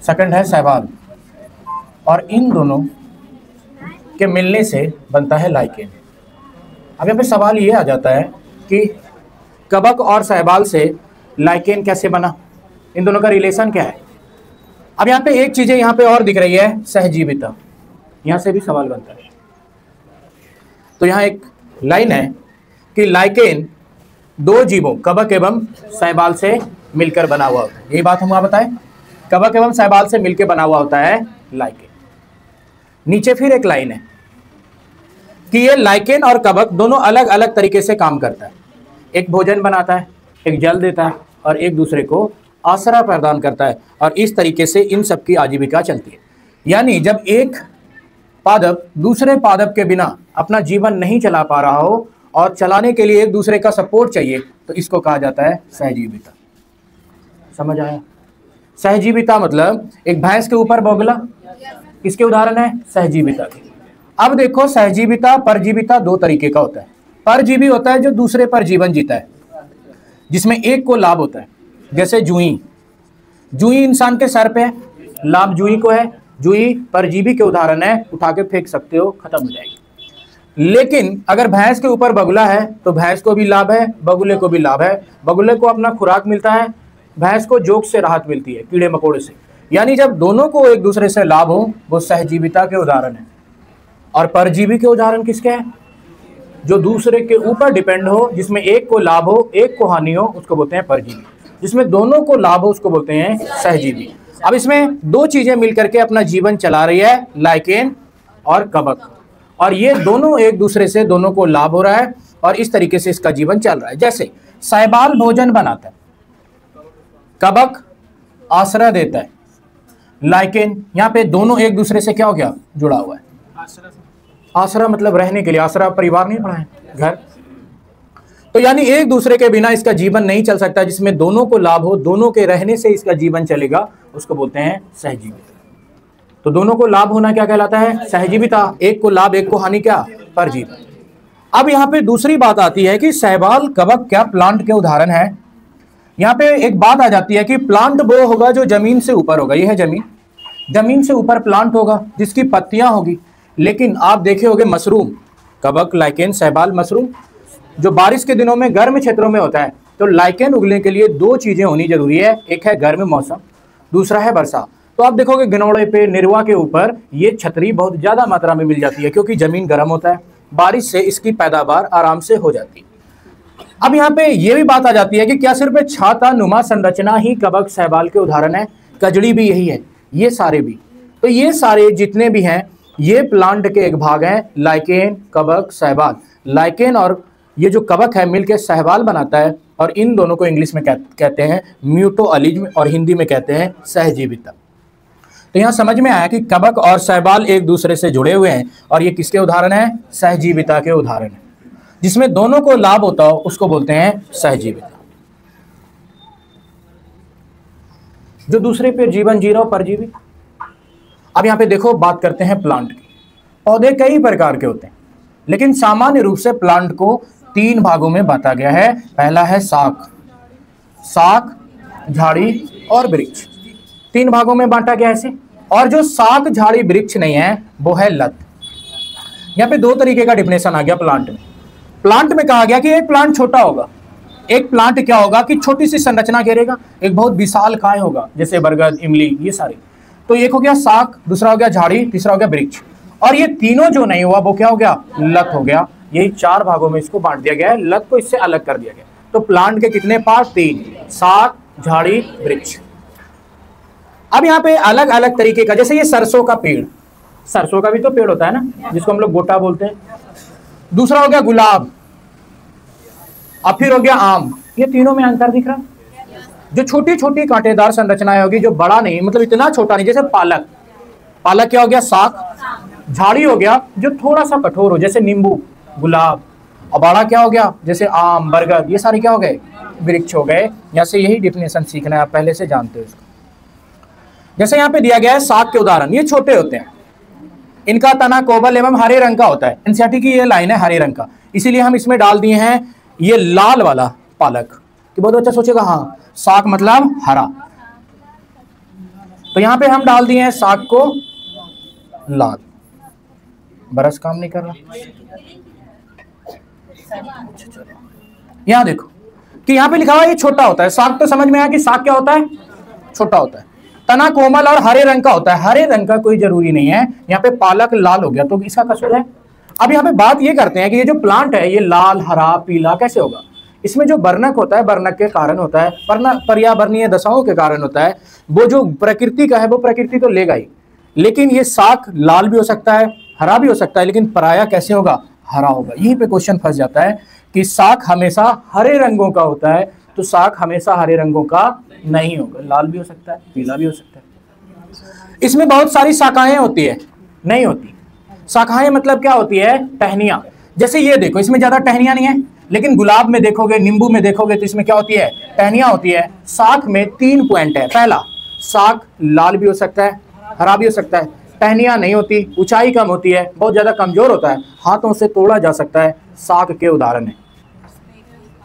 Second है शैवाल, और इन दोनों के मिलने से बनता है लाइकेन। अब यहाँ पे सवाल ये आ जाता है कि कवक और शैवाल से लाइकेन कैसे बना, इन दोनों का रिलेशन क्या है। अब यहाँ पे एक चीज़ यहाँ पे और दिख रही है, सहजीविता, यहाँ से भी सवाल बनता है। तो यहाँ एक लाइन है कि लाइकेन दो जीवों कवक एवं शैवाल से मिलकर बना हुआ होता है, यही बात हम बताएं, कवक एवं शैवाल से मिलकर बना हुआ होता है लाइकेन। नीचे फिर एक लाइन है कि ये लाइकेन और कवक दोनों अलग अलग तरीके से काम करता है, एक भोजन बनाता है, एक जल देता है, और एक दूसरे को आश्रय प्रदान करता है, और इस तरीके से इन सबकी आजीविका चलती है। यानी जब एक पादप दूसरे पादप के बिना अपना जीवन नहीं चला पा रहा हो और चलाने के लिए एक दूसरे का सपोर्ट चाहिए, तो इसको कहा जाता है सहजीविता। समझ आया? सहजीविता मतलब एक भैंस के ऊपर बगुला किसके उदाहरण है? सहजीविता के। अब देखो, सहजीविता परजीविता दो तरीके का होता है। परजीवी होता है जो दूसरे पर जीवन जीता है, जिसमें एक को लाभ होता है, जैसे जुई। जुई इंसान के सर पे है, लाभ जुई को है। जुई परजीवी के उदाहरण है, उठा के फेंक सकते हो, खत्म हो जाएगी। लेकिन अगर भैंस के ऊपर बगुला है तो भैंस को भी लाभ है, बगुले को भी लाभ है। बगुले को अपना खुराक मिलता है, भैंस को जोक से राहत मिलती है, कीड़े मकोड़े से। यानी जब दोनों को एक दूसरे से लाभ हो, वो सहजीविता के उदाहरण है। और परजीवी के उदाहरण किसके हैं? जो दूसरे के ऊपर डिपेंड हो, जिसमें एक को लाभ हो एक को हानि हो, उसको बोलते हैं परजीवी। जिसमें दोनों को लाभ हो उसको बोलते हैं सहजीवी। अब इसमें दो चीजें मिलकर के अपना जीवन चला रही है, लाइकेन और कवक, और ये दोनों एक दूसरे से दोनों को लाभ हो रहा है, और इस तरीके से इसका जीवन चल रहा है। जैसे शैवाल भोजन बनाता है, कवक आश्रय देता है, लाइकेन यहाँ पे दोनों एक दूसरे से क्या हो गया? जुड़ा हुआ है। आश्रय मतलब रहने के लिए, आश्रय परिवार नहीं पढ़ा है, घर। तो यानी एक दूसरे के बिना इसका जीवन नहीं चल सकता, जिसमें दोनों को लाभ हो, दोनों के रहने से इसका जीवन चलेगा, उसको बोलते हैं सहजीविता। तो दोनों को लाभ होना क्या कहलाता है? सहजीविता। एक को लाभ एक को हानि, क्या? परजीवी। अब यहाँ पे दूसरी बात आती है कि शैवाल कवक क्या प्लांट के उदाहरण है। यहाँ पे एक बात आ जाती है कि प्लांट वो होगा जो जमीन से ऊपर होगा। ये है जमीन, जमीन से ऊपर प्लांट होगा जिसकी पत्तियां होगी। लेकिन आप देखे होंगे मशरूम, कवक, लाइकेन, शैवाल, मशरूम, जो बारिश के दिनों में गर्म क्षेत्रों में होता है। तो लाइकेन उगने के लिए दो चीजें होनी जरूरी है, एक है गर्म मौसम, दूसरा है वर्षा। तो आप देखोगे गिनौड़े पे, निरवा के ऊपर ये छतरी बहुत ज्यादा मात्रा में मिल जाती है, क्योंकि जमीन गर्म होता है, बारिश से इसकी पैदावार आराम से हो जाती है। अब यहाँ पे ये भी बात आ जाती है कि क्या सिर्फ छाता नुमा संरचना ही कवक शैवाल के उदाहरण है? कजड़ी भी यही है, ये सारे भी। तो ये सारे जितने भी हैं ये प्लांट के एक भाग हैं, लाइकेन, कवक, शैवाल। लाइकेन और ये जो कवक है मिलकर शैवाल बनाता है, और इन दोनों को इंग्लिश में कहते हैं म्यूटोअलिज्म, और हिंदी में कहते हैं सहजीविता। तो यहाँ समझ में आया कि कवक और शैवाल एक दूसरे से जुड़े हुए हैं, और ये किसके उदाहरण हैं? सहजीविता के उदाहरण हैं। जिसमें दोनों को लाभ होता हो उसको बोलते हैं सहजीविता। जो दूसरे पे जीवन जी रहा हो, परजीवी। अब यहाँ पे देखो, बात करते हैं प्लांट की। पौधे कई प्रकार के होते हैं, लेकिन सामान्य रूप से प्लांट को तीन भागों में बांटा गया है। पहला है शाख, शाख, झाड़ी और वृक्ष। तीन भागों में बांटा गया है इसे। और जो शाख, झाड़ी, वृक्ष नहीं है वो है लत। यहाँ पे दो तरीके का डिफिनेशन आ गया प्लांट में। प्लांट में कहा गया कि एक प्लांट छोटा होगा, एक प्लांट क्या होगा कि छोटी सी संरचना घेरेगा, एक बहुत विशाल काय होगा, जैसे बरगद, इमली, ये सारे। तो एक हो गया शाख, दूसरा हो गया झाड़ी, तीसरा हो गया वृक्ष। और ये तीनों जो नहीं हुआ वो क्या हो गया? लत हो गया। यही चार भागों में इसको बांट दिया गया है, लत को इससे अलग कर दिया गया। तो प्लांट के कितने पार्ट? तीन, शाख, झाड़ी, वृक्ष। अब यहाँ पे अलग अलग तरीके का, जैसे ये सरसों का पेड़, सरसों का भी तो पेड़ होता है ना, जिसको हम लोग गोटा बोलते हैं। दूसरा हो गया गुलाब, अब फिर हो गया आम। ये तीनों में अंतर दिख रहा। जो छोटी छोटी कांटेदार संरचनाएं होगी, जो बड़ा नहीं, मतलब इतना छोटा नहीं, जैसे पालक, पालक क्या हो गया? शाख। झाड़ी हो गया जो थोड़ा सा कठोर हो, जैसे नींबू, गुलाब। और बड़ा क्या हो गया? जैसे आम, बरगद, ये सारे क्या हो गए? वृक्ष हो गए। यहाँ से यही डिफिनेशन सीखना है, आप पहले से जानते हो इसको। जैसे यहाँ पे दिया गया है शाख के उदाहरण, ये छोटे होते हैं, इनका तना कोमल एवं हरे रंग का होता है। एनसीईआरटी की ये लाइन है हरे रंग का, इसीलिए हम इसमें डाल दिए हैं ये लाल वाला पालक, कि बहुत अच्छा सोचेगा हाँ शाख मतलब हरा। तो तो यहां पे हम डाल दिए हैं साग को लाल। ब्रश काम नहीं कर रहा। यहां देखो कि यहां पे लिखा हुआ है ये छोटा होता है। साग तो समझ में आया कि साग क्या होता है, छोटा होता है। तना कोमल और हरे रंग का होता है। हरे रंग का कोई जरूरी नहीं है, यहाँ पे पालक लाल हो गया तो इसका कसूर है। अब यहाँ पे बात ये करते हैं कि ये जो प्लांट है ये लाल हरा पीला कैसे होगा। इसमें जो वर्णक होता है, वर्णक के कारण होता है, पर्यावरणीय दशाओं के कारण होता है। वो जो प्रकृति का है वो प्रकृति तो लेगा ही, लेकिन ये साग लाल भी हो सकता है, हरा भी हो सकता है, लेकिन पराया कैसे होगा, हरा होगा। यहीं पे क्वेश्चन फंस जाता है कि साग हमेशा हरे रंगों का होता है, तो साग हमेशा हरे रंगों का नहीं होगा, लाल भी हो सकता है, पीला भी हो सकता है। इसमें बहुत सारी शाखाएं होती है, नहीं होती। शाखाएं मतलब क्या होती है, टहनियां। जैसे ये देखो इसमें ज्यादा टहनियां नहीं है, लेकिन गुलाब में देखोगे, नींबू में देखोगे तो इसमें क्या होती है, टहनियां होती है। साग में 3 पॉइंट है। पहला, साग लाल भी हो सकता है, हरा भी हो सकता है, टहनियां नहीं होती, ऊंचाई कम होती है, बहुत ज्यादा कमजोर होता है, हाथों से तोड़ा जा सकता है। साग के उदाहरण है,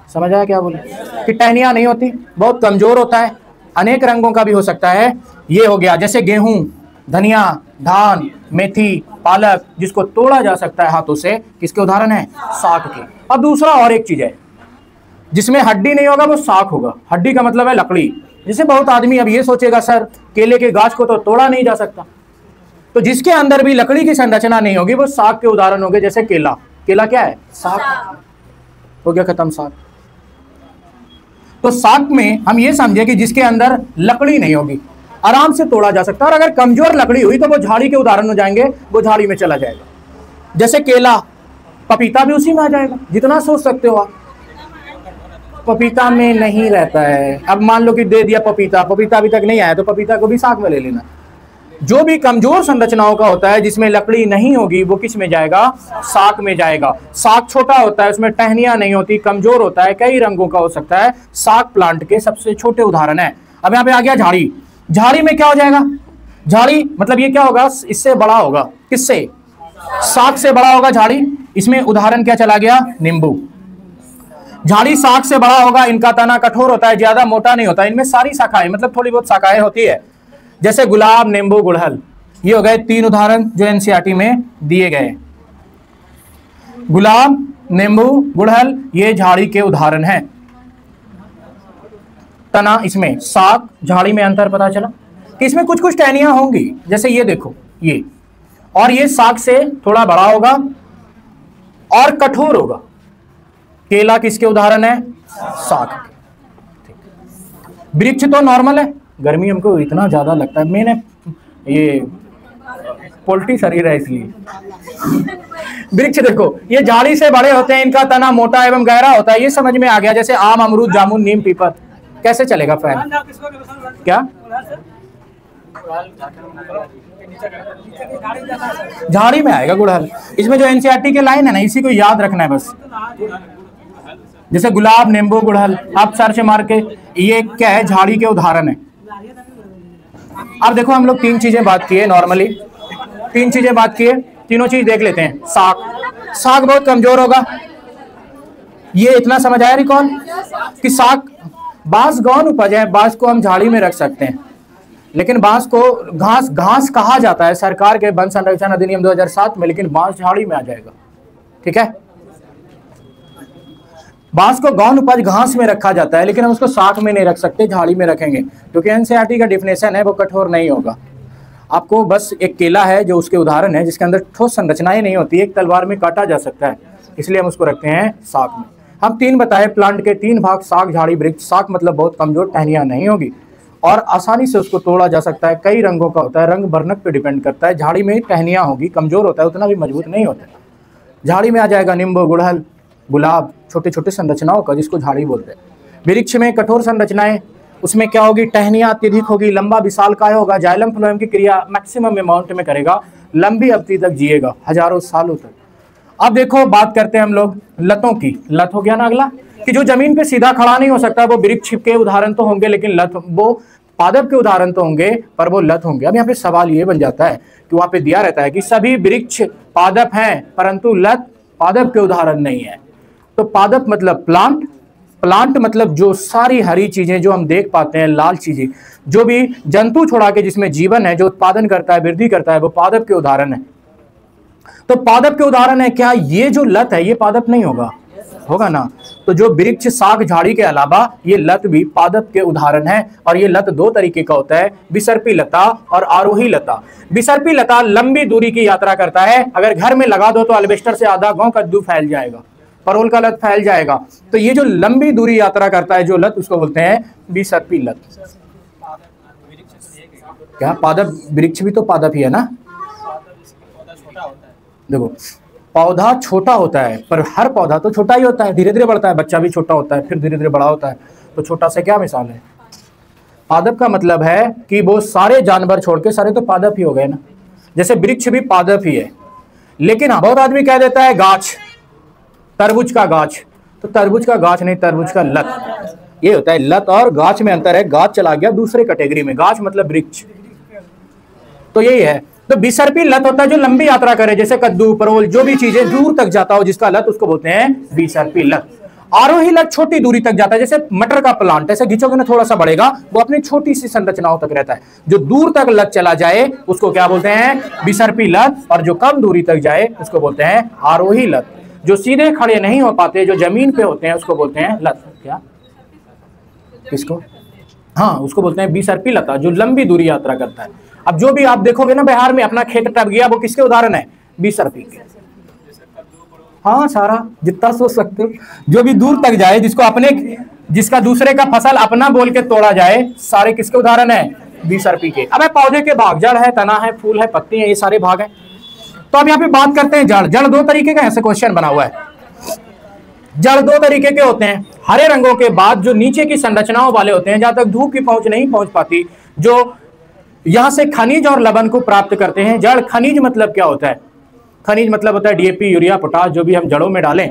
समझ आया क्या बोले, कि टहनियां नहीं होती, बहुत कमजोर होता है, अनेक रंगों का भी हो सकता है। ये हो गया जैसे गेहूं, धनिया, धान, मेथी, पालक, जिसको तोड़ा जा सकता है हाथों से, किसके उदाहरण है, साग के। अब दूसरा और एक चीज है जिसमें हड्डी नहीं होगा, वो साग होगा। हड्डी का मतलब है लकड़ी। जैसे बहुत आदमी अब ये सोचेगा सर केले के गाछ को तो तोड़ा नहीं जा सकता, तो जिसके अंदर भी लकड़ी की संरचना नहीं होगी वो साग के उदाहरण होंगे। जैसे केला, केला क्या है, साग। हो गया खत्म साग। तो साग में हम ये समझे कि जिसके अंदर लकड़ी नहीं होगी, आराम से तोड़ा जा सकता है, और अगर कमजोर लकड़ी हुई तो वो झाड़ी के उदाहरण हो जाएंगे, वो झाड़ी में चला जाएगा। जैसे केला, पपीता भी उसी में आ जाएगा, जितना सोच सकते हो आप। पपीता में नहीं रहता है। अब मान लो कि दे दिया पपीता, पपीता अभी तक नहीं आया तो पपीता को भी साग में ले लेना। जो भी कमजोर संरचनाओं का होता है जिसमें लकड़ी नहीं होगी वो किस में जाएगा, साग में जाएगा। साग छोटा होता है, उसमें टहनियां नहीं होती, कमजोर होता है, कई रंगों का हो सकता है। साग प्लांट के सबसे छोटे उदाहरण है। अब यहाँ पे आ गया झाड़ी। झाड़ी में क्या हो जाएगा, झाड़ी मतलब ये क्या होगा, इससे बड़ा होगा, किससे, साग से बड़ा होगा झाड़ी। इसमें उदाहरण क्या चला गया, नींबू। झाड़ी साग से बड़ा होगा, इनका तना कठोर होता है, ज्यादा मोटा नहीं होता, इनमें सारी शाखाएं मतलब थोड़ी बहुत शाखाएं होती है। जैसे गुलाब, नींबू, गुड़हल, ये हो गए 3 उदाहरण जो एनसीईआरटी में दिए गए। गुलाब, नींबू, गुड़हल ये झाड़ी के उदाहरण हैं। तना, इसमें साग, झाड़ी में अंतर पता चला कि इसमें कुछ कुछ टहनियां होंगी। जैसे ये देखो, ये और ये साग से थोड़ा बड़ा होगा और कठोर होगा। केला किसके उदाहरण है, साग के। वृक्ष तो नॉर्मल है, गर्मी हमको इतना ज्यादा लगता है, मैंने ये पोल्ट्री शरीर है इसलिए। वृक्ष देखो ये झाड़ी से बड़े होते हैं, इनका तना मोटा एवं गहरा होता है, ये समझ में आ गया। जैसे आम, अमरूद, जामुन, नीम, पीपल, कैसे चलेगा फैन, क्या झाड़ी में आएगा गुड़हल। इसमें जो एनसीईआरटी के लाइन है ना, इसी को याद रखना है बस। जैसे गुलाब, नींबू, गुड़हल, आप सर्च मार के, ये क्या है, झाड़ी के उदाहरण है। अब देखो हम लोग 3 चीजें बात किए, नॉर्मली 3 चीजें बात किए, तीनों चीज देख लेते हैं। साग, साग बहुत कमजोर होगा, ये इतना समझ आया रिकॉल कि साग बांस गौन उपज है, बांस को हम झाड़ी में रख सकते हैं, लेकिन बांस को घास कहा जाता है सरकार के वन संरक्षण अधिनियम 2007 में, लेकिन बांस झाड़ी में आ जाएगा। ठीक है, बांस को गौन उपज घास में रखा जाता है, लेकिन हम उसको साग में नहीं रख सकते, झाड़ी में रखेंगे, क्योंकि एनसीईआरटी का डिफिनेशन है वो कठोर नहीं होगा। आपको बस एक केला है जो उसके उदाहरण है, जिसके अंदर ठोस संरचनाएं नहीं होती, एक तलवार में काटा जा सकता है, इसलिए हम उसको रखते हैं साग में। हम 3 बताए, प्लांट के 3 भाग, साग, झाड़ी, वृक्ष। साग मतलब बहुत कमजोर, टहनियां नहीं होगी और आसानी से उसको तोड़ा जा सकता है, कई रंगों का होता है, रंग वर्णक पे डिपेंड करता है। झाड़ी में टहनियां होगी, कमजोर होता है, उतना भी मजबूत नहीं होता है। झाड़ी में आ जाएगा नींबू, गुड़हल, गुलाब, छोटे छोटे संरचनाओं का जिसको झाड़ी बोलते हैं। वृक्ष में कठोर संरचनाएं, उसमें क्या होगी, टहनियां अत्यधिक होगी, लंबा विशालकाय होगा, जाइलम फ्लोएम की क्रिया मैक्सिमम अमाउंट में करेगा, लंबी अवधि तक जिएगा, हजारों सालों तक। अब देखो बात करते हैं हम लोग लतों की। लत हो गया ना अगला, कि जो जमीन पे सीधा खड़ा नहीं हो सकता, वो वृक्ष के उदाहरण तो होंगे, लेकिन लत, वो पादप के उदाहरण तो होंगे पर वो लत होंगे। अब यहाँ पे सवाल ये बन जाता है कि वहां पे दिया रहता है कि सभी वृक्ष पादप हैं परंतु लत पादप के उदाहरण नहीं है। तो पादप मतलब प्लांट, प्लांट मतलब जो सारी हरी चीजें जो हम देख पाते हैं, लाल चीजें, जो भी जंतु छोड़ा के जिसमें जीवन है, जो उत्पादन करता है, वृद्धि करता है, वो पादप के उदाहरण है। तो पादप के उदाहरण है। क्या ये जो लत है ये पादप नहीं होगा? होगा ना। तो जो वृक्ष, साग, झाड़ी के अलावा ये लत भी पादप के उदाहरण है। और ये लत दो तरीके का होता है, विसर्पी लता और आरोही लता। विसर्पी लता लंबी दूरी की यात्रा करता है। अगर घर में लगा दो तो अल्बेस्टर से आधा गांव कद्दू फैल जाएगा, परोल का लत फैल जाएगा। तो ये जो लंबी दूरी यात्रा करता है जो लत, उसको बोलते हैं विसर्पी लत। क्या पादप, वृक्ष भी तो पादप ही है ना। देखो पौधा छोटा होता है, पर हर पौधा तो छोटा ही होता है, धीरे धीरे बढ़ता है। बच्चा भी छोटा होता है, फिर धीरे धीरे बड़ा होता है। तो छोटा से क्या मिसाल है? पादप का मतलब है कि वो सारे जानवर छोड़ के सारे तो पादप ही हो गए ना। जैसे वृक्ष भी पादप ही है। लेकिन बहुत आदमी कह देता है गाछ, तरबूज का गाछ। तो तरबूज का गाछ नहीं, तरबूज का लत। ये होता है, लत और गाछ में अंतर है। गाछ चला गया दूसरे कैटेगरी में, गाछ मतलब वृक्ष। तो यही है। तो विसर्पी लत होता है जो लंबी यात्रा करे, जैसे कद्दू, परोल, जो भी चीजें दूर तक जाता हो जिसका लत, उसको बोलते हैं विसर्पी लत। आरोही लत छोटी दूरी तक जाता है, जैसे मटर का प्लांट, ऐसे खींचोगे ना थोड़ा सा बढ़ेगा, वो अपनी छोटी सी संरचनाओं तक रहता है। जो दूर तक लत चला जाए उसको क्या बोलते हैं? विसर्पी लत। और जो कम दूरी तक जाए उसको बोलते हैं आरोही लत। जो सीधे खड़े नहीं हो पाते, जो जमीन पे होते हैं, उसको बोलते हैं लत। क्या? किसको? हाँ, उसको बोलते हैं विसर्पी लता, जो लंबी दूरी यात्रा करता है। अब जो भी आप देखोगे ना बिहार में अपना खेत टप गया, वो किसके उदाहरण है? विसर्पी के। हाँ, सारा जितना सोच सकते हो, जो भी दूर तक जाए, जिसको अपने, जिसका दूसरे का फसल अपना बोल के तोड़ा जाए, सारे किसके उदाहरण है? विसर्पी के। अब पौधे के भाग, जड़ है, तना है, फूल है, पत्ती है, ये सारे भाग है। तो अब यहाँ पे बात करते हैं जड़। जड़ दो तरीके का ऐसे क्वेश्चन बना हुआ है। जड़ दो तरीके के होते हैं। हरे रंगों के बाद जो नीचे की संरचनाओं वाले होते हैं, जहां तक धूप की पहुंच नहीं पहुंच पाती, जो यहां से खनिज और लवण को प्राप्त करते हैं। जड़ खनिज मतलब क्या होता है? खनिज मतलब होता है डीएपी, यूरिया, पोटाश, जो भी हम जड़ों में डालें।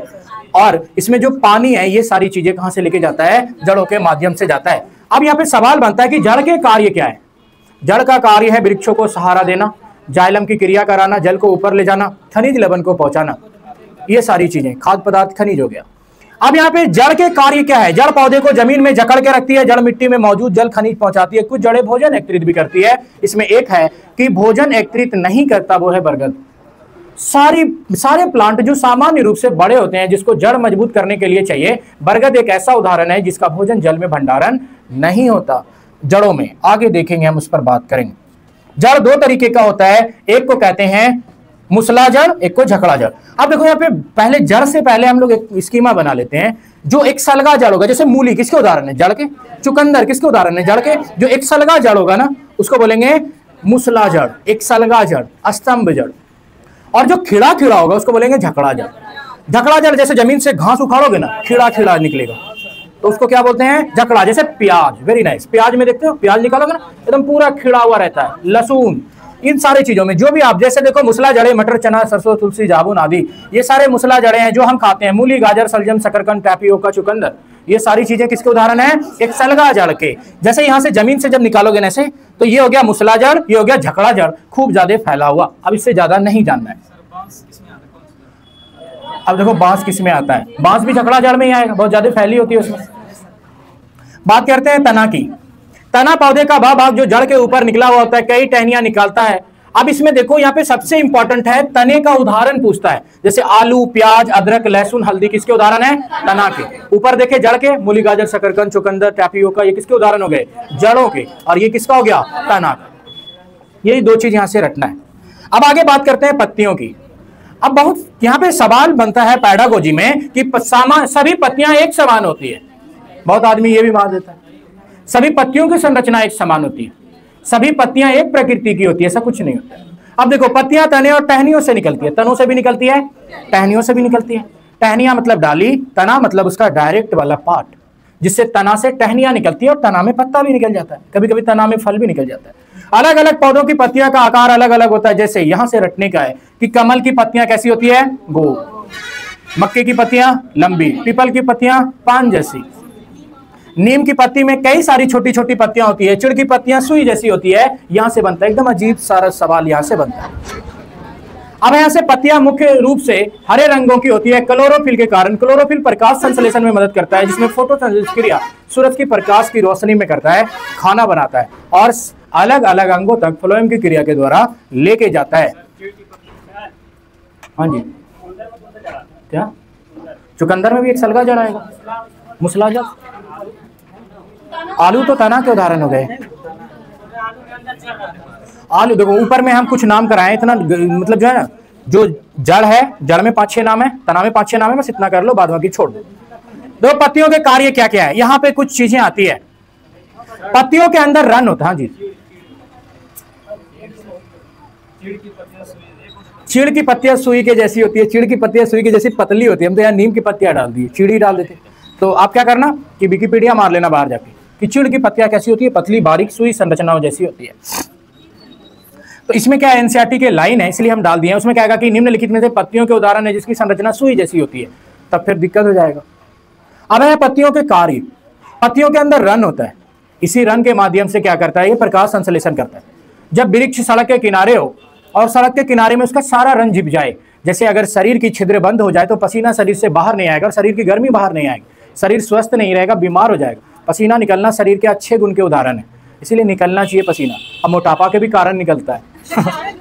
और इसमें जो पानी है, ये सारी चीजें कहां से लेके जाता है? जड़ों के माध्यम से जाता है। अब यहाँ पे सवाल बनता है कि जड़ के कार्य क्या है? जड़ का कार्य है वृक्षों को सहारा देना, जाइलम की क्रिया कराना, जल को ऊपर ले जाना, खनिज लवण को पहुंचाना, ये सारी चीजें, खाद्य पदार्थ खनिज हो गया। अब यहाँ पे जड़ के कार्य क्या है? जड़ पौधे को जमीन में जकड़ के रखती है, जड़ मिट्टी में मौजूद जल खनिज पहुंचाती है। कुछ जड़ें भोजन एकत्रित भी करती है। इसमें एक है कि भोजन एकत्रित नहीं करता, वो है बरगद। सारे प्लांट जो सामान्य रूप से बड़े होते हैं, जिसको जड़ मजबूत करने के लिए चाहिए, बरगद एक ऐसा उदाहरण है जिसका भोजन जल में भंडारण नहीं होता, जड़ों में। आगे देखेंगे, हम उस पर बात करेंगे। जड़ दो तरीके का होता है, एक को कहते हैं मुसला जड़, एक को झकड़ा जड़। अब देखो यहाँ पे पहले जड़ से पहले हम लोग एक स्कीमा बना लेते हैं। जो एक सलगा जड़ होगा, जैसे मूली किसके उदाहरण है? जड़ के। चुकंदर किसके उदाहरण है? जड़ के। जो एक सलगा जड़ होगा ना, उसको बोलेंगे मुसला जड़, एक सलगा जड़, स्तंभ जड़। और जो खिड़ा खिड़ा होगा उसको बोलेंगे झकड़ा जड़। झकड़ा जड़ जैसे जमीन से घास उखाड़ोगे ना, खिड़ा खिड़ा निकलेगा, तो उसको क्या बोलते हैं? झकड़ा। जैसे प्याज, वेरी नाइस, प्याज में देखते हो, प्याज निकालोगे ना एकदम पूरा खिड़ा हुआ रहता है। लहसुन, इन सारी चीजों में जो भी आप, जैसे देखो मुसला जड़े, मटर, चना, सरसों, तुलसी, जामुन आदि, ये सारे मुसला जड़े हैं जो हम खाते हैं। मूली, गाजर, सलजम, शकरकंद, टैपियोका, चुकंदर, ये सारी चीजें किसके उदाहरण है? एक सलगा जड़ के। जैसे यहां से जमीन से जब निकालोगे ना ऐसे, तो ये हो गया मुसला जड़, ये हो गया झकड़ा जड़, खूब ज्यादा फैला हुआ। अब इससे ज्यादा नहीं जानना है। अब देखो बांस किस में आता है? बांस भी झकड़ा जड़ में ही आएगा, बहुत ज्यादा फैली होती है उसमें। बात करते हैं तना की। तना पौधे का वह भाग जो जड़ के ऊपर निकला हुआ होता है, कई टहनियां निकालता है। अब इसमें देखो यहाँ पे सबसे इंपॉर्टेंट है, तने का उदाहरण पूछता है। जैसे आलू, प्याज, अदरक, लहसुन, हल्दी किसके उदाहरण है? तना के। ऊपर देखे जड़ के, मूली, गाजर, शकरकंद, चुकंदर, टैपियोका, ये किसके उदाहरण हो गए? जड़ों के। और ये किसका हो गया? तना का। यही दो चीज यहां से रटना है। अब आगे बात करते हैं पत्तियों की। अब बहुत यहाँ पे सवाल बनता है पैडागोजी में कि सभी पत्तियां एक समान होती है। बहुत आदमी ये भी मान देता है सभी पत्तियों की संरचना एक समान होती है, सभी पत्तियां एक प्रकृति की होती है, ऐसा कुछ नहीं होता। अब देखो पत्तियां तने और टहनियों से निकलती है, तनों से भी निकलती है, टहनियों से भी निकलती है। टहनियां मतलब डाली, तना मतलब उसका डायरेक्ट वाला पार्ट, जिससे तना से टहनियां निकलती है और तना में पत्ता भी निकल जाता है, कभी कभी तना में फल भी निकल जाता है। अलग अलग पौधों की पत्तियां का आकार अलग अलग होता है। जैसे यहां से रटने का है कि कमल की पत्तियां कैसी होती है? गोल। मक्के की पत्तियां लंबी, पीपल की पत्तियां पान जैसी, नीम की पत्ती में कई सारी छोटी छोटी पत्तियां होती है, चिड़ की पत्तियां सुई जैसी होती है। यहां से बनता है, एकदम अजीब सारा सवाल यहां से बनता है। अब यहां से पत्तियां मुख्य रूप से हरे रंगों की होती है क्लोरोफिल के कारण। क्लोरोफिल प्रकाश संश्लेषण में मदद करता है, जिसमें फोटोसिंथेसिस क्रिया सूरज की प्रकाश की रोशनी में करता है, खाना बनाता है और अलग अलग अंगों तक फ्लोएम की क्रिया के द्वारा लेके जाता है। हाँ जी, क्या चुकंदर में भी एक सलगा जड़ आएगा, मुसला जड़। आलू तो तना के उदाहरण हो गए। आलू देखो, ऊपर में हम कुछ नाम कराएं, इतना मतलब जो है ना, जो जड़ है, जड़ में 5-6 नाम है, तना में 5-6 नाम है, बस इतना कर लो, बाद बाकी छोड़ दो। देखो पत्तियों के कार्य क्या क्या है, यहां पे कुछ चीजें आती है। पत्तियों के अंदर रन होता है। हाँ जी, चीड़ की पत्तियां सुई के जैसी होती है, चीड़ की पत्तियां सुई के जैसी पतली होती है। हम तो यहाँ नीम की पत्तियां डाल दी, चीड़ी डाल देते। तो आप क्या करना कि विकिपीडिया मार लेना बाहर जाके कि चीड़ की पत्तियां कैसी होती है, पतली बारीक सुई संरचनाओं जैसी होती है। तो इसमें क्या एनसीईआरटी के लाइन है, इसलिए हम डाल दिए हैं। उसमें क्या कि निम्नलिखित में से पत्तियों के उदाहरण है जिसकी संरचना सुई जैसी होती है, तब फिर दिक्कत हो जाएगा। अब है पत्तियों के कार्य। पत्तियों के अंदर रन होता है, इसी रन के माध्यम से क्या करता है, ये प्रकाश संश्लेषण करता है। जब वृक्ष सड़क के किनारे हो और सड़क के किनारे में उसका सारा रन झिप जाए, जैसे अगर शरीर की छिद्र बंद हो जाए तो पसीना शरीर से बाहर नहीं आएगा और शरीर की गर्मी बाहर नहीं आएगी, शरीर स्वस्थ नहीं रहेगा, बीमार हो जाएगा। पसीना निकलना शरीर के अच्छे गुण के उदाहरण है, इसीलिए निकलना चाहिए पसीना। अब मोटापा के भी कारण निकलता है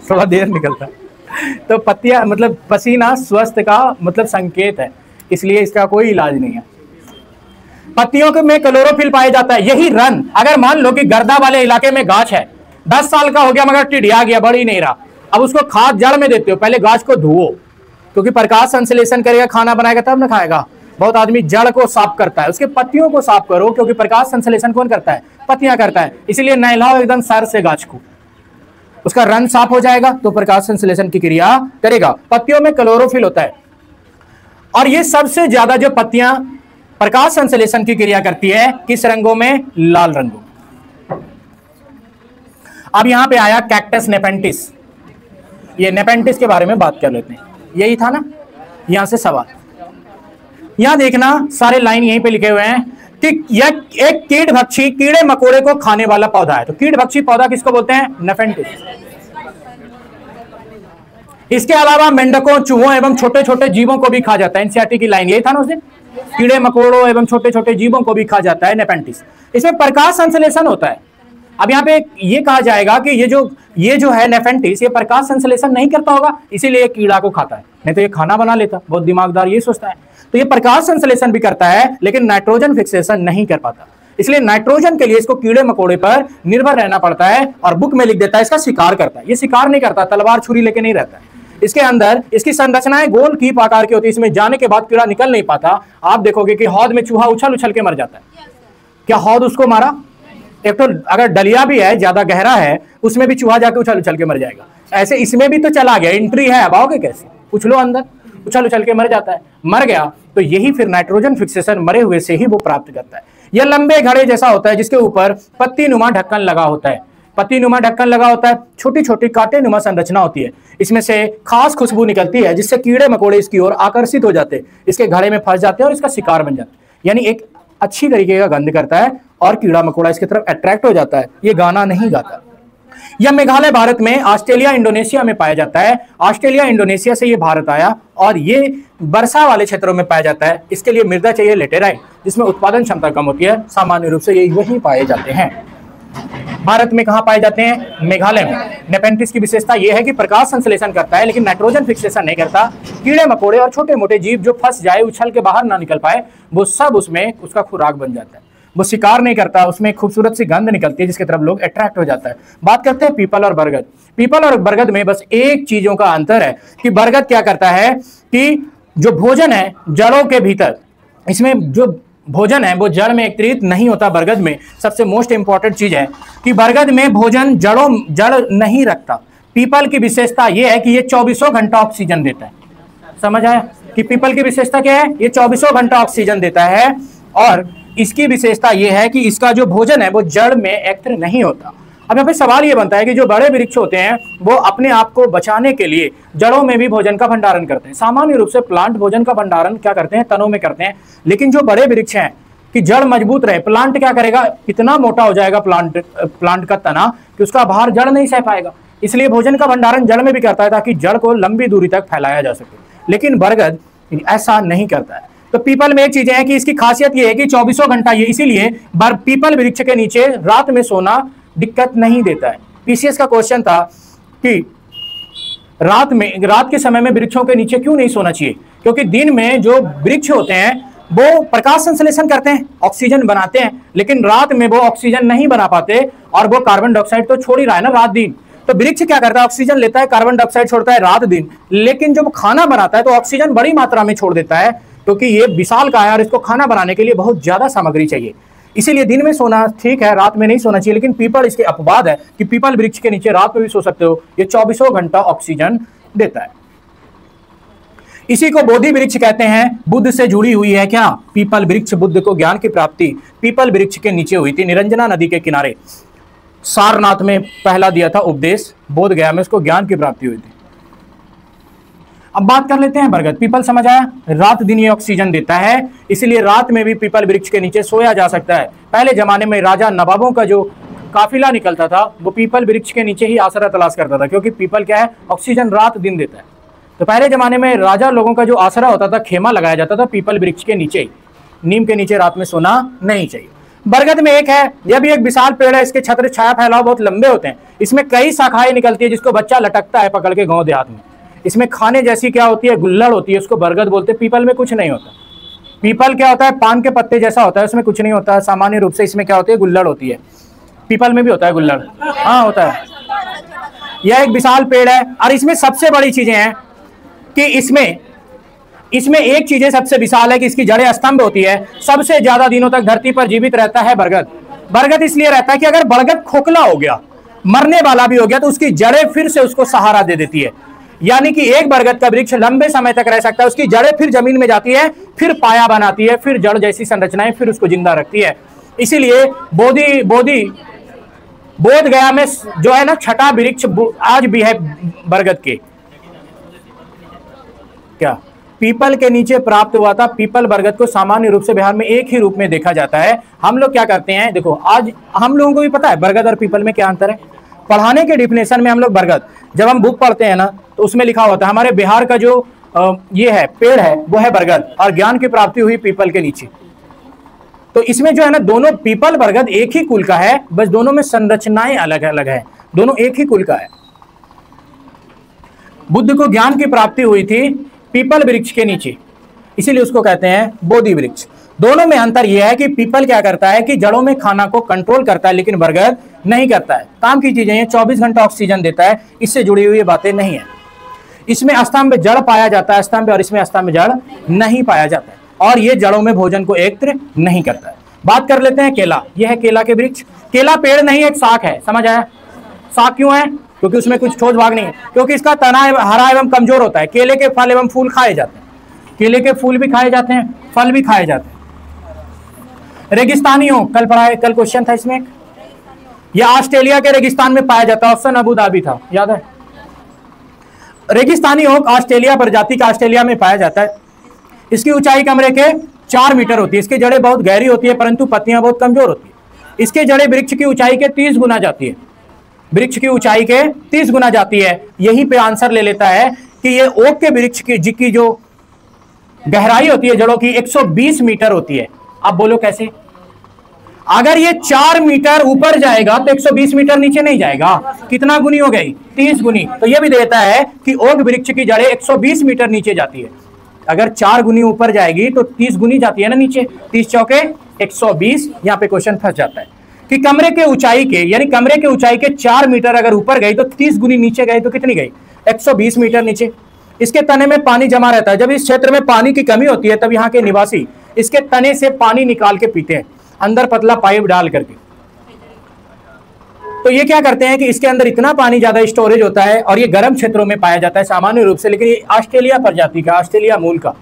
थोड़ा देर निकलता है। तो पत्तियां मतलब पसीना स्वस्थ का मतलब संकेत है, इसलिए इसका कोई इलाज नहीं है। पत्तियों के में क्लोरोफिल पाया जाता है, यही रन। अगर मान लो कि गर्दा वाले इलाके में गाछ है, 10 साल का हो गया मगर टिड्या गया, बढ़ ही नहीं रहा, अब उसको खाद जड़ में देते हो, पहले गाछ को धुओ, क्योंकि प्रकाश संश्लेषण करेगा, खाना बनाएगा तब ना खाएगा। बहुत आदमी जड़ को साफ करता है, उसके पत्तियों को साफ करो, क्योंकि प्रकाश संश्लेषण कौन करता है, पत्तियां करता है। इसलिए नहलाओ एकदम सर से गाछ को, उसका रन साफ हो जाएगा तो प्रकाश संश्लेषण की क्रिया करेगा। पत्तियों में क्लोरोफिल होता है और ये सबसे ज्यादा जो पत्तियां प्रकाश संश्लेषण की क्रिया करती है, किस रंगों में, लाल रंगों। अब यहां पे आया कैक्टस नेपेंटिस। ये नेपेंटिस के बारे में बात कर लेते हैं, यही था ना यहां से सवाल। यहां देखना सारे लाइन यहीं पे लिखे हुए हैं कि यह एक कीट भक्षी कीड़े मकोड़े को खाने वाला पौधा है। तो कीट भक्षी पौधा किसको बोलते हैं, नेपेंटिस। इसके अलावा मेंढकों, चूहों एवं छोटे छोटे जीवों को भी खा जाता है। एनसीईआरटी की लाइन यही था ना उस दिन, कीड़े मकोड़ों एवं छोटे छोटे जीवों को भी खा जाता है नेपेंटिस। इसमें प्रकाश संश्लेषण होता है। अब यहाँ पे ये कहा जाएगा कि ये जो है नेपेंटिस, ये प्रकाश संश्लेषण नहीं करता होगा, इसीलिए कीड़ा को खाता है, नहीं तो ये खाना बना लेता। बहुत दिमागदार ये सोचता है। तो ये प्रकाश संश्लेषण भी करता है लेकिन नाइट्रोजन फिक्सेशन नहीं कर पाता, इसलिए नाइट्रोजन के लिए इसको कीड़े मकोड़े पर निर्भर रहना पड़ता है। और बुक में लिख देता है इसका शिकार करता है। ये शिकार नहीं करता, तलवार छुरी लेके नहीं रहता है। इसके अंदर इसकी संरचनाएं गोल कीप आकार की होती है। इसमें जाने के बाद कीड़ा निकल नहीं पाता। आप देखोगे कि हौद में चूहा उछल उछल के मर जाता है। क्या हौद उसको मारा? एक तो अगर डलिया भी है, ज्यादा गहरा है, उसमें भी चूहा जाके उछल उछल के मर जाएगा। ऐसे इसमें भी तो चला गया, एंट्री है, अब आओगे कैसे? उछलो अंदर, उछल उछल के मर जाता है। मर गया तो यही फिर नाइट्रोजन फिक्सेशन मरे हुए से ही वो प्राप्त करता है। यह लंबे घड़े जैसा होता है जिसके ऊपर पत्ती नुमा ढक्कन लगा होता है। पत्ती नुमा ढक्कन लगा होता है, छोटी छोटी कांटे नुमा संरचना होती है। इसमें से खास खुशबू निकलती है जिससे कीड़े मकोड़े इसकी ओर आकर्षित हो जाते हैं, इसके घड़े में फंस जाते हैं और इसका शिकार बन जाते हैं। यानी एक अच्छी तरीके का गंध करता है और कीड़ा मकोड़ा इसकी तरफ अट्रैक्ट हो जाता है। ये गाना नहीं गाता। यह मेघालय भारत में ऑस्ट्रेलिया इंडोनेशिया में पाया जाता है। ऑस्ट्रेलिया इंडोनेशिया से ये भारत आया और ये वर्षा वाले क्षेत्रों में पाया जाता है। इसके लिए मृदा चाहिए लेटेराइट, जिसमें उत्पादन क्षमता कम होती है। सामान्य रूप से ये वही पाए जाते हैं। भारत में कहां पाए जाते हैं? मेघालय में। नेपेंटिस की विशेषता यह है कि प्रकाश संश्लेषण करता है लेकिन नाइट्रोजन फिक्सेशन नहीं करता। कीड़े मकोड़े और छोटे मोटे जीव जो फंस जाए, उछल के बाहर ना निकल पाए, वो सब उसमें उसका खुराक बन जाता है। वो शिकार नहीं करता, उसमें खूबसूरत सी गंध निकलती है जिसकी तरफ लोग अट्रैक्ट हो जाता है। बात करते हैं पीपल और बरगद। पीपल और बरगद में बस एक चीजों का अंतर है कि बरगद क्या करता है कि जो भोजन है जड़ों के भीतर, इसमें जो भोजन है वो जड़ में एकत्रित नहीं होता। बरगद में सबसे मोस्ट इंपॉर्टेंट चीज है कि बरगद में भोजन जड़ नहीं रखता। पीपल की विशेषता यह है कि ये 24 घंटा ऑक्सीजन देता है। समझ आया कि पीपल की विशेषता क्या है? ये 24 घंटा ऑक्सीजन देता है। और इसकी विशेषता यह है कि इसका जो भोजन है वो जड़ में एकत्र नहीं होता। अब यहाँ पे सवाल ये बनता है कि जो बड़े वृक्ष होते हैं वो अपने आप को बचाने के लिए जड़ों में भी भोजन का भंडारण करते हैं। सामान्य रूप से प्लांट भोजन का भंडारण क्या करते हैं? तनों में करते हैं। लेकिन जो बड़े वृक्ष हैं कि जड़ मजबूत रहे, प्लांट क्या करेगा? इतना मोटा हो जाएगा प्लांट का तना कि उसका भार जड़ नहीं सह पाएगा। इसलिए भोजन का भंडारण जड़ में भी करता है ताकि जड़ को लंबी दूरी तक फैलाया जा सके, लेकिन बरगद ऐसा नहीं करता है। तो पीपल में एक चीजें हैं कि इसकी खासियत ये है कि 24 घंटा ये, इसीलिए पीपल वृक्ष के नीचे रात में सोना दिक्कत नहीं देता है। पीसीएस का क्वेश्चन था कि रात के समय में वृक्षों के नीचे क्यों नहीं सोना चाहिए, क्योंकि दिन में जो वृक्ष होते हैं वो प्रकाश संश्लेषण करते हैं, ऑक्सीजन बनाते हैं, लेकिन रात में वो ऑक्सीजन नहीं बना पाते और वो कार्बन डाइऑक्साइड तो छोड़ ही रहा है ना रात दिन। तो वृक्ष क्या करता है, ऑक्सीजन लेता है, कार्बन डाइऑक्साइड छोड़ता है रात दिन, लेकिन जब खाना बनाता है तो ऑक्सीजन बड़ी मात्रा में छोड़ देता है, क्योंकि ये विशालकाय है और इसको खाना बनाने के लिए बहुत ज्यादा सामग्री चाहिए। इसीलिए दिन में सोना ठीक है, रात में नहीं सोना चाहिए। लेकिन पीपल, इसके अपवाद है कि पीपल वृक्ष के नीचे रात में भी सो सकते हो, ये 24 घंटा ऑक्सीजन देता है। इसी को बोधि वृक्ष कहते हैं। बुद्ध से जुड़ी हुई है क्या पीपल वृक्ष? बुद्ध को ज्ञान की प्राप्ति पीपल वृक्ष के नीचे हुई थी, निरंजना नदी के किनारे। सारनाथ में पहला दिया था उपदेश, बोध गया में उसको ज्ञान की प्राप्ति हुई थी। अब बात कर लेते हैं बरगद। पीपल समझ आया, रात दिन ये ऑक्सीजन देता है, इसलिए रात में भी पीपल वृक्ष के नीचे सोया जा सकता है। पहले जमाने में राजा नवाबों का जो काफिला निकलता था वो पीपल वृक्ष के नीचे ही आसरा तलाश करता था, क्योंकि पीपल क्या है, ऑक्सीजन रात दिन देता है। तो पहले जमाने में राजा लोगों का जो आसरा होता था, खेमा लगाया जाता था पीपल वृक्ष के नीचे, नीम के नीचे रात में सोना नहीं चाहिए। बरगद में एक है, यह भी एक विशाल पेड़ है, इसके छत्र छाया फैलाव बहुत लंबे होते हैं, इसमें कई शाखाएं निकलती है जिसको बच्चा लटकता है पकड़ के गाँव देहात में। इसमें खाने जैसी क्या होती है, गुल्लड़ होती है, उसको बरगद बोलते हैं। पीपल में कुछ नहीं होता। पीपल क्या होता है, पान के पत्ते जैसा होता है, उसमें कुछ नहीं होता सामान्य रूप से। इसमें क्या होती है, गुल्लड़ होती है। पीपल में भी होता है गुल्लड़, हाँ होता है। यह एक विशाल पेड़ है और इसमें सबसे बड़ी चीजें हैं कि इसमें एक चीजें सबसे विशाल है कि इसकी जड़ें स्तंभ होती है। सबसे ज्यादा दिनों तक धरती पर जीवित रहता है बरगद। बरगद इसलिए रहता है कि अगर बरगद खोखला हो गया, मरने वाला भी हो गया, तो उसकी जड़ें फिर से उसको सहारा दे देती है। यानी कि एक बरगद का वृक्ष लंबे समय तक रह सकता है, उसकी जड़ें फिर जमीन में जाती है, फिर पाया बनाती है, फिर जड़ जैसी संरचनाएं फिर उसको जिंदा रखती है। इसीलिए बोध गया में जो है ना छठा वृक्ष आज भी है बरगद के। क्या पीपल के नीचे प्राप्त हुआ था। पीपल बरगद को सामान्य रूप से बिहार में एक ही रूप में देखा जाता है। हम लोग क्या करते हैं, देखो आज हम लोगों को भी पता है बरगद और पीपल में क्या अंतर है। पढ़ाने के डिफिनेशन में हम लोग बरगद, जब हम बुक पढ़ते हैं ना तो उसमें लिखा होता है हमारे बिहार का जो ये है पेड़ है वो है बरगद, और ज्ञान की प्राप्ति हुई पीपल के नीचे। तो इसमें जो है ना दोनों पीपल बरगद एक ही कुल का है, बस दोनों में संरचनाएं अलग अलग है, दोनों एक ही कुल का है। बुद्ध को ज्ञान की प्राप्ति हुई थी पीपल वृक्ष के नीचे, इसीलिए उसको कहते हैं बोधि वृक्ष। दोनों में अंतर यह है कि पीपल क्या करता है कि जड़ों में खाना को कंट्रोल करता है, लेकिन बरगद नहीं करता है। काम की चीजें हैं, 24 घंटा ऑक्सीजन देता है, इससे जुड़ी हुई बातें नहीं है। इसमें स्तंभ जड़ पाया जाता है स्तंभ, और इसमें स्तंभ जड़ नहीं पाया जाता है, और ये जड़ों में भोजन को एकत्र नहीं करता है। बात कर लेते हैं केला। यह है केला के वृक्ष। केला पेड़ नहीं, एक शाख है, समझ आया। शाख क्यों है, क्योंकि उसमें कुछ ठोस भाग नहीं है, क्योंकि इसका तना हरा एवं कमजोर होता है। केले के फल एवं फूल खाए जाते हैं, केले के फूल भी खाए जाते हैं, फल भी खाए जाते हैं। रेगिस्तानी ओक, कल पढ़ाए, कल क्वेश्चन था इसमें। यह ऑस्ट्रेलिया के रेगिस्तान में पाया जाता है, ऑप्शन अबू धाबी था, याद है। रेगिस्तानी ओक ऑस्ट्रेलिया प्रजाति का ऑस्ट्रेलिया में पाया जाता है। इसकी ऊंचाई कमरे के 4 मीटर होती है। इसकी जड़ें बहुत गहरी होती है, परंतु पत्तियां बहुत कमजोर होती है। इसके जड़ें वृक्ष की ऊंचाई के 30 गुना जाती है, वृक्ष की ऊंचाई के 30 गुना जाती है। यहीं पे आंसर ले लेता है कि ये ओक के वृक्ष की जो गहराई होती है जड़ों की 120 मीटर होती है। अब बोलो कैसे? अगर ये 4 मीटर ऊपर जाएगा तो 120 मीटर नीचे नहीं जाएगा। कितना गुनी हो गई? 30 गुनी। तो ये भी देता है कि ओक वृक्ष की जड़ें 120 मीटर नीचे जाती है। अगर 4 गुनी ऊपर जाएगी तो 30 गुनी जाती है ना नीचे, 30 चौके 120। यहाँ पे क्वेश्चन फंस जाता है कि कमरे के ऊंचाई के, यानी कमरे के ऊंचाई के 4 मीटर अगर ऊपर गई तो 30 गुनी नीचे गई तो कितनी गई? 120 मीटर नीचे। इसके तने में पानी जमा रहता है। जब इस क्षेत्र में पानी की कमी होती है तब यहाँ के निवासी इसके तने से पानी निकाल के पीते हैं, अंदर पतला पाइप डाल करके। तो ये क्या करते हैं कि इसके अंदर इतना पानी ज्यादा स्टोरेज होता है और ये गर्म क्षेत्रों में पाया जाता है सामान्य रूप से, लेकिन ये ऑस्ट्रेलिया प्रजाति का, ऑस्ट्रेलिया मूल का।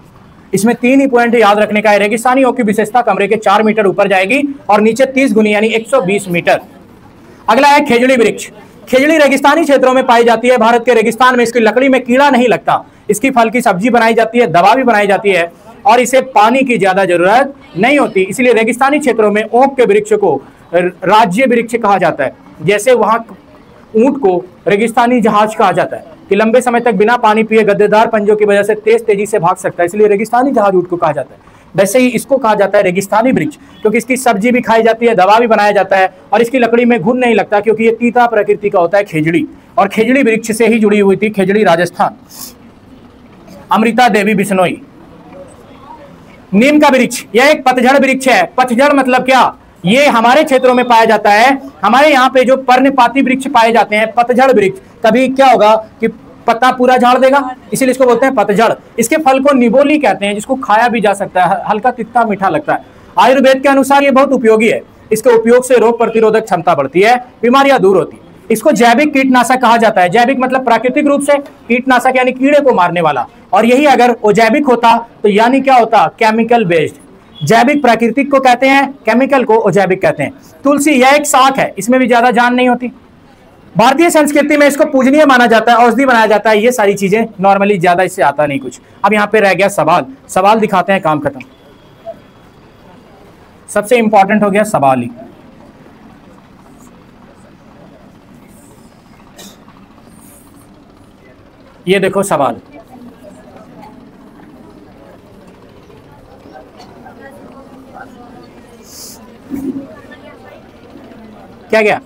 इसमें 3 ही पॉइंट याद रखने का है। रेगिस्तानी ओक की विशेषता कमरे के 4 मीटर ऊपर जाएगी और नीचे 30 गुनी यानी 120 मीटर। अगला है खेजड़ी वृक्ष। खेजड़ी रेगिस्तानी क्षेत्रों में पाई जाती है। भारत के रेगिस्तान में इसकी लकड़ी में कीड़ा नहीं लगता। इसकी फल की सब्जी बनाई जाती है, दवा भी बनाई जाती है, और इसे पानी की ज्यादा जरूरत नहीं होती। इसलिए रेगिस्तानी क्षेत्रों में ओक के वृक्ष को राज्य वृक्ष कहा जाता है। जैसे वहां ऊंट को रेगिस्तानी जहाज कहा जाता है कि लंबे समय तक बिना पानी पिए गद्देदार पंजों की वजह से तेज तेजी से भाग सकता है, इसलिए रेगिस्तानी जहाज ऊंट को कहा जाता है। वैसे ही इसको कहा जाता है रेगिस्तानी वृक्ष, क्योंकि इसकी सब्जी भी खाई जाती है, दवा भी बनाया जाता है, और इसकी लकड़ी में घुन नहीं लगता क्योंकि ये तीता प्रकृति का होता है खेजड़ी, और खेजड़ी वृक्ष से ही जुड़ी हुई थी, खेजड़ी राजस्थान। अमृता देवी बिश्नोई। नीम का वृक्ष, यह एक पतझड़ वृक्ष है। पतझड़ मतलब क्या? ये हमारे क्षेत्रों में पाया जाता है। हमारे यहाँ पे जो पर्णपाती वृक्ष पाए जाते हैं, पतझड़ वृक्ष, कभी क्या होगा कि पत्ता पूरा झाड़ देगा, इसीलिए इसको बोलते हैं पतझड़। इसके फल को निबोली कहते हैं, जिसको खाया भी जा सकता है, हल्का तिक्ता मीठा लगता है। आयुर्वेद के अनुसार ये बहुत उपयोगी है। इसके उपयोग से रोग प्रतिरोधक क्षमता बढ़ती है, बीमारियां दूर होती है। इसको जैविक कीटनाशक कहा जाता है। जैविक मतलब प्राकृतिक रूप से, कीटनाशक यानी कीड़े को मारने वाला, और यही अगर अजैविक होता तो यानी क्या होता? Chemical based. जैविक प्राकृतिक को कहते हैं, केमिकल को अजैविक कहते हैं। तुलसी, यह एक शाक है, इसमें भी ज्यादा जान नहीं होती। भारतीय संस्कृति में इसको पूजनीय माना जाता है, औषधि बनाया जाता है। ये सारी चीजें नॉर्मली ज्यादा इससे आता नहीं कुछ। अब यहाँ पे रह गया सवाल, सवाल दिखाते हैं, काम खत्म। सबसे इंपॉर्टेंट हो गया सवाल ही। ये देखो सवाल, क्या गया?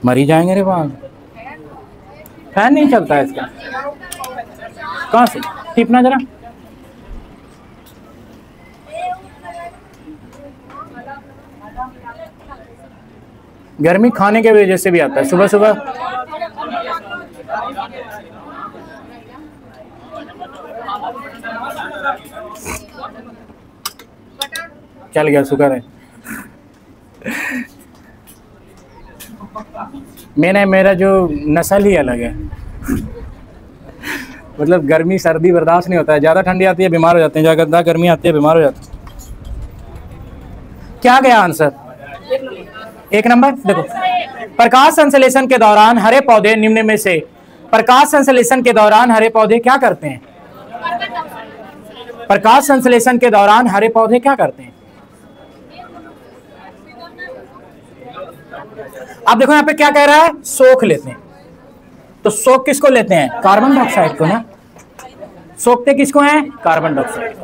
मरी जाएंगे रे बाल, फैन नहीं चलता है इसका। कहां से टिपना जरा? गर्मी खाने के वजह से भी आता है सुबह सुबह। चल गया, शुक्र है। मेरा जो नस्ल ही अलग है। मतलब गर्मी सर्दी बर्दाश्त नहीं होता है, ज्यादा ठंडी आती है बीमार हो जाते हैं, ज्यादा गर्मी आती है बीमार हो जाते हैं। क्या गया आंसर? 1 नंबर। देखो, प्रकाश संश्लेषण के दौरान हरे पौधे निम्न में से, प्रकाश संश्लेषण के दौरान हरे पौधे क्या करते हैं? प्रकाश संश्लेषण के दौरान हरे पौधे क्या करते हैं? आप देखो यहाँ पे क्या कह रहा है? सोख लेते हैं। तो सोख किसको लेते हैं? कार्बन डाइऑक्साइड को ना। सोखते किसको हैं? Carbon dioxide.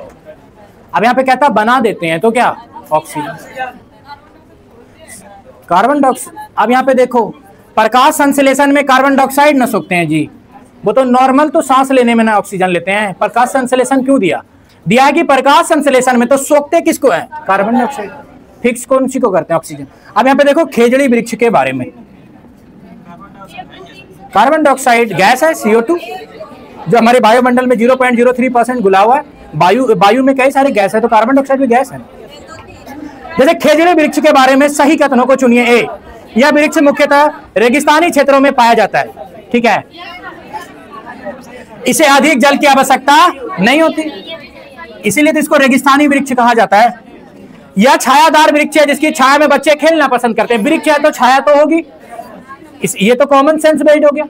अब यहाँ पे कहता बना देते हैं, तो क्या? ऑक्सीजन। Carbon dioxide. अब यहाँ पे देखो, प्रकाश संश्लेषण में कार्बन डाइऑक्साइड न सोखते हैं जी, वो तो नॉर्मल तो सांस लेने में ना ऑक्सीजन लेते हैं। प्रकाश संश्लेषण क्यों दिया? दिया कि प्रकाश संश्लेषण में तो सोखते किसको है? Carbon dioxide. फिक्स कौन सी को करते हैं? ऑक्सीजन। अब यहाँ पे देखो खेजड़ी वृक्ष के बारे में, कार्बन डाइऑक्साइड गैस है, CO2, जो हमारे वायुमंडल में 0.03% घुला हुआ है। वायु में कई सारे गैस है, तो कार्बन डाइऑक्साइड भी गैस है। जैसे खेजड़ी वृक्ष के बारे में सही कथनों को चुनिए। ए, यह वृक्ष मुख्यतः रेगिस्तानी क्षेत्रों में पाया जाता है, ठीक है। इसे अधिक जल की आवश्यकता नहीं होती, इसीलिए तो इसको रेगिस्तानी वृक्ष कहा जाता है। यह छायादार वृक्ष है, जिसकी छाया में बच्चे खेलना पसंद करते हैं। वृक्ष है तो छाया तो होगी, ये तो कॉमन सेंस बेस्ड हो गया।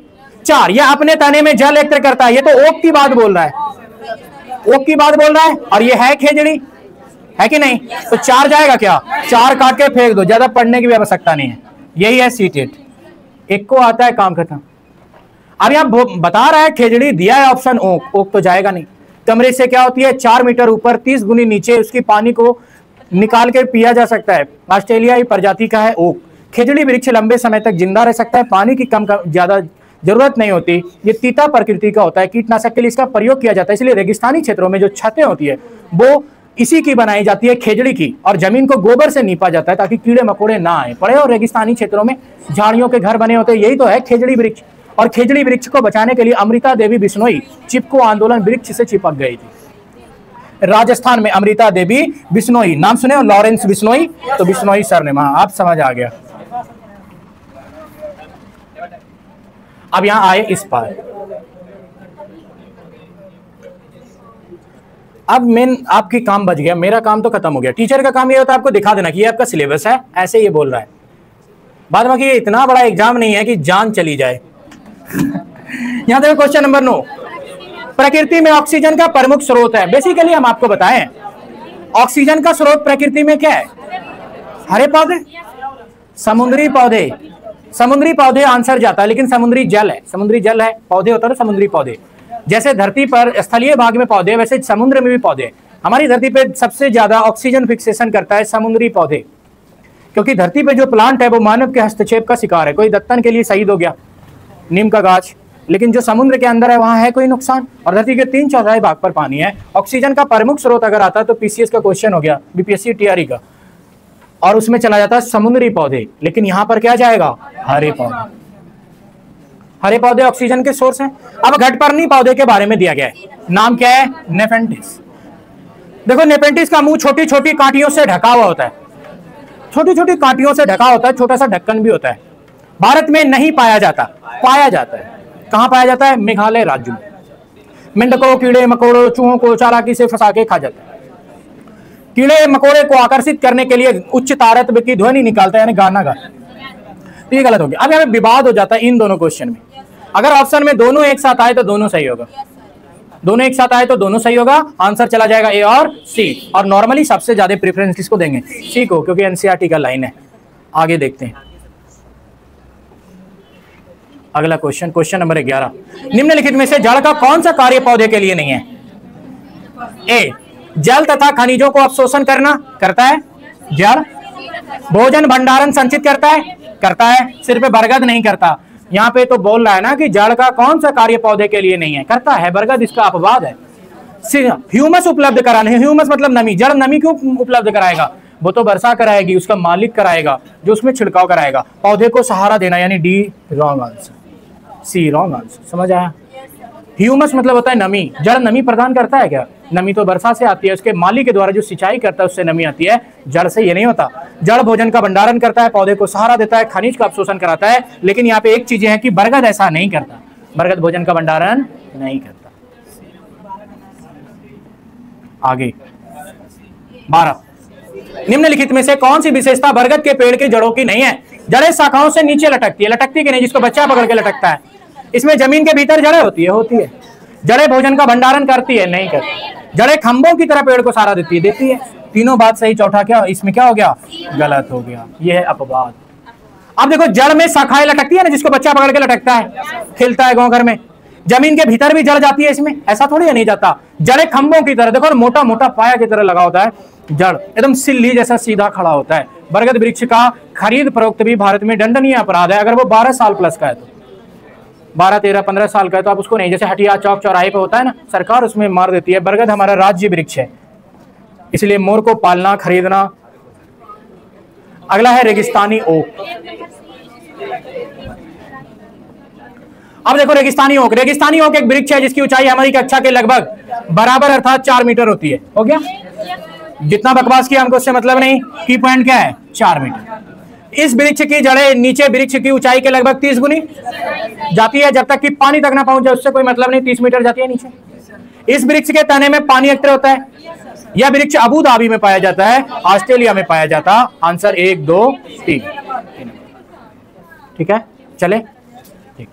4, यह अपने तने में जल एकत्र करता है। ये तो ओक की बात बोल रहा है, ओक की बात बोल रहा है, और ये है खेजड़ी, है कि नहीं? तो 4 जाएगा क्या? 4 काट के फेंक दो, ज्यादा पढ़ने की भी आवश्यकता नहीं है। यही है सीटेट, एक को आता है, काम खत्म। अब यहाँ बता रहा है खेजड़ी, दिया है ऑप्शन ओक, ओक तो जाएगा नहीं। कमरे से क्या होती है? 4 मीटर ऊपर 30 गुनी नीचे उसकी पानी को निकाल कर पिया जा सकता है। ऑस्ट्रेलियाई प्रजाति का है ओक। खेजड़ी वृक्ष लंबे समय तक जिंदा रह सकता है, पानी की ज्यादा जरूरत नहीं होती। ये तीता प्रकृति का होता है, कीटनाशक के लिए इसका प्रयोग किया जाता है। इसलिए रेगिस्तानी क्षेत्रों में जो छतें होती है वो इसी की बनाई जाती है, खेजड़ी की, और जमीन को गोबर से नीपा जाता है ताकि कीड़े मकोड़े ना आए पड़े। और रेगिस्तानी क्षेत्रों में झाड़ियों के घर बने होते हैं, यही तो है खेजड़ी वृक्ष। और खेजड़ी वृक्ष को बचाने के लिए अमृता देवी बिश्नोई चिपको आंदोलन वृक्ष से चिपक गई थी। राजस्थान में अमृता देवी बिश्नोई, नाम सुने हो? लॉरेंस बिश्नोई, तो बिश्नोई सर ने, आप समझ आ गया। अब यहां आए इस पार। अब मेन आपकी काम बच गया, मेरा काम तो खत्म हो गया। टीचर का काम ये होता है आपको दिखा देना कि ये आपका सिलेबस है, ऐसे ये बोल रहा है। बाद में कि ये इतना बड़ा एग्जाम नहीं है कि जान चली जाए। यहां देखो क्वेश्चन नंबर 9, प्रकृति में ऑक्सीजन का प्रमुख स्रोत है। बेसिकली हम आपको बताएं, ऑक्सीजन का स्रोत प्रकृति में क्या है? हरे पौधे, समुद्री पौधे, समुद्री पौधे आंसर जाता है, लेकिन समुद्री जल है, समुद्री जल है, पौधे होता है ना समुद्री पौधे। जैसे धरती पर स्थलीय भाग में पौधे, वैसे समुद्र में भी पौधे। हमारी धरती पे सबसे ज्यादा ऑक्सीजन फिक्सेशन करता है समुद्री पौधे, क्योंकि धरती पे जो प्लांट है वो मानव के हस्तक्षेप का शिकार है। कोई दत्तन के लिए शहीद हो गया, नीम का गाछ, लेकिन जो समुद्र के अंदर है वहां है कोई नुकसान। और धरती के 3/4 भाग पर पानी है। ऑक्सीजन का प्रमुख स्रोत अगर आता है तो पीसीएस का क्वेश्चन हो गया, बीपीएससी टीआरई का, और उसमें चला जाता है समुद्री पौधे। लेकिन यहां पर क्या जाएगा, हरे पौधे। हरे पौधे ऑक्सीजन के सोर्स हैं। अब घटपर्णी पौधे के बारे में दिया गया है, नाम क्या है, नेफेंटिस। देखो नेफेंटिस का मुंह छोटी छोटी कांटियों से ढका हुआ होता है, छोटी छोटी कांटियों से ढका होता है, छोटा सा ढक्कन भी होता है। भारत में नहीं पाया जाता, पाया जाता है। कहां पाया जाता है, मेघालय राज्य में। मेंढकों, कीड़े मकोड़ों, चूहों को चालाकी से फंसा के खा जाता है। कीड़े मकोड़े को आकर्षित करने के लिए उच्च तारतम्य की ध्वनि निकालता है, यानी गाना गाता है। तो ये गलत हो गया। अब यहाँ पे विवाद हो जाता है इन दोनों क्वेश्चन में। अगर ऑप्शन में दोनों एक साथ आए तो दोनों सही होगा, दोनों एक साथ आए तो दोनों सही होगा, आंसर चला जाएगा ए और सी। और नॉर्मली सबसे ज्यादा प्रेफरेंस किसको देंगे, सी को, क्योंकि एनसीईआरटी का लाइन है। आगे देखते हैं अगला क्वेश्चन, क्वेश्चन नंबर 11। निम्नलिखित में से जल का कौन सा कार्य पौधे के लिए नहीं है। ए, जल तथा खनिजों को अवशोषण करना, करता है जल। भोजन भंडारण संचित करता है, करता है। सिर्फ बरगद नहीं करता। यहाँ पे तो बोल रहा है ना कि जल का कौन सा कार्य पौधे के लिए नहीं है, करता है। बरगद इसका अपवाद है। ह्यूमस उपलब्ध कराने, ह्यूमस मतलब नमी। जड़ नमी क्यों उपलब्ध कराएगा, वो तो वर्षा कराएगी, उसका मालिक कराएगा जो उसमें छिड़काव कराएगा। पौधे को सहारा देना, यानी डी रॉन्ग आंसर, सी रॉन्ग आंसर। समझ आया। ह्यूमस मतलब होता है नमी। जड़ नमी प्रदान करता है क्या, नमी तो वर्षा से आती है, उसके माली के द्वारा जो सिंचाई करता है उससे नमी आती है, जड़ से ये नहीं होता। जड़ भोजन का भंडारण करता है, पौधे को सहारा देता है, खनिज का अवशोषण कराता है। लेकिन यहाँ पे एक चीज है कि बरगद ऐसा नहीं करता, बरगद भोजन का भंडारण नहीं करता। आगे 12, निम्नलिखित में से कौन सी विशेषता बरगद के पेड़ की जड़ों की नहीं है। जड़ें शाखाओं से नीचे लटकती है, लटकती कि नहीं, जिसको बच्चा पकड़ के लटकता है। इसमें जमीन के भीतर जड़ें होती है, होती है। जड़ें भोजन का भंडारण करती है, नहीं करती। जड़ें खंभों की तरह पेड़ को सहारा देती है, देती है। तीनों बात सही, चौथा क्या, इसमें क्या हो गया, गलत हो गया, यह है अपवाद। अब देखो जड़ में शाखाएं लटकती है ना, जिसको बच्चा पकड़ के लटकता है, खेलता है गाँव घर में। जमीन के भीतर भी जड़ जाती है, इसमें ऐसा थोड़ी है नहीं जाता। जड़ें खंभों की तरह, देखो मोटा मोटा पाया की तरह लगा होता है, जड़ एकदम सिल्ली जैसा सीधा खड़ा होता है। बरगद वृक्ष का खरीद फरोख्त भी भारत में दंडनीय अपराध है, अगर वो 12 साल प्लस का है तो। 12, 13, 15 साल का है तो आप उसको नहीं, जैसे हटिया चौक चौराहे पे होता है ना, सरकार उसमें मार देती है। बरगद हमारा राज्य वृक्ष है, इसलिए मोर को पालना, खरीदना। अगला है रेगिस्तानी ओक। अब देखो रेगिस्तानी ओक, रेगिस्तानी ओक एक वृक्ष है जिसकी ऊंचाई हमारी कक्षा के लगभग बराबर अर्थात 4 मीटर होती है। हो गया, जितना बकवास किया हमको उससे मतलब नहीं। की पॉइंट क्या है, 4 मीटर। इस वृक्ष की जड़ें नीचे वृक्ष की ऊंचाई के लगभग 30 गुनी जाती है, जब तक कि पानी तक ना पहुंच जाए उससे कोई मतलब नहीं, 30 मीटर जाती है नीचे। इस वृक्ष के तने में पानी एकत्र होता है। यह वृक्ष अबू धाबी में पाया जाता है, ऑस्ट्रेलिया में पाया जाता। आंसर 1, 2, 3। ठीक है, चले। ठीक।